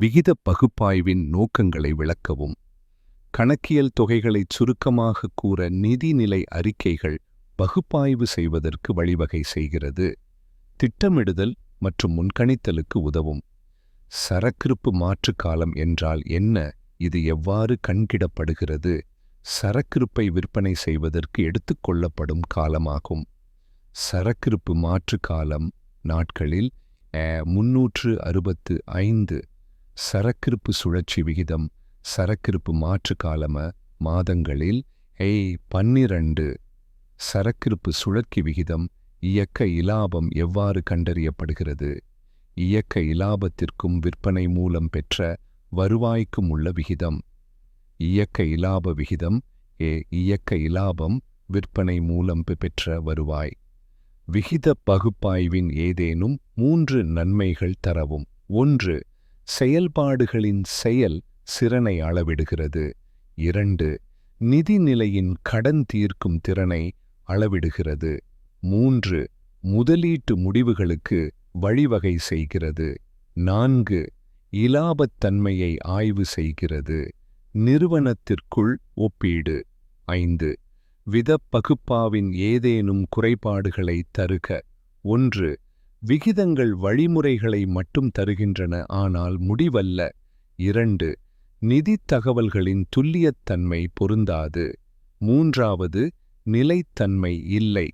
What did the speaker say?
விகித பகுப்பாய்வின் நோக்கங்களை விளக்கவும். கணக்கியல் தொகைகளைச் சுருக்கமாகக் கூற நிதிநிலை அறிக்கைகள் பகுப்பாய்வு செய்வதற்கு வழிவகை செய்கிறது. திட்டமிடுதல் மற்றும் முன்கணித்தலுக்கு உதவும். சரக்கிருப்பு மாற்று காலம் என்றால் என்ன? இது எவ்வாறு கணக்கிடப்படுகிறது? சரக்கிருப்பை விற்பனை செய்வதற்கு எடுத்துக்கொள்ளப்படும் காலமாகும். சரக்கிருப்பு மாற்று காலம் நாட்களில் 365. சரக்கிருப்பு சுழற்சி விகிதம் சரக்கிருப்பு மாற்று காலம மாதங்களில் 12. சரக்கிருப்பு சுழற்சி விகிதம் இயக்க இலாபம் எவ்வாறு கண்டறியப்படுகிறது? இயக்க இலாபத்திற்கும் விற்பனை மூலம் பெற்ற வருவாய்க்கும் உள்ள விகிதம். இயக்க இலாப விகிதம் இயக்க இலாபம் விற்பனை மூலம் பெற்ற வருவாய். விகித பகுப்பாய்வின் ஏதேனும் 3 நன்மைகள் தரவும். 1. செயல்பாடுகளின் செயல் திறனை அளவிடுகிறது. 2. நிதிநிலையின் கடன் தீர்க்கும் திறனை அளவிடுகிறது. 3. முதலீட்டு முடிவுகளுக்கு வழிவகை செய்கிறது. 4. இலாபத்தன்மையை ஆய்வு செய்கிறது. நிறுவனத்திற்குள் ஒப்பீடு. 5. வித பகுப்பாவின் ஏதேனும் குறைபாடுகளை தருக. 1. விகிதங்கள் வழிமுறைகளை மட்டும் தருகின்றன, ஆனால் முடிவல்ல. 2. நிதித் தகவல்களின் துல்லியத்தன்மை பொருந்தாது. 3. நிலைத்தன்மை இல்லை.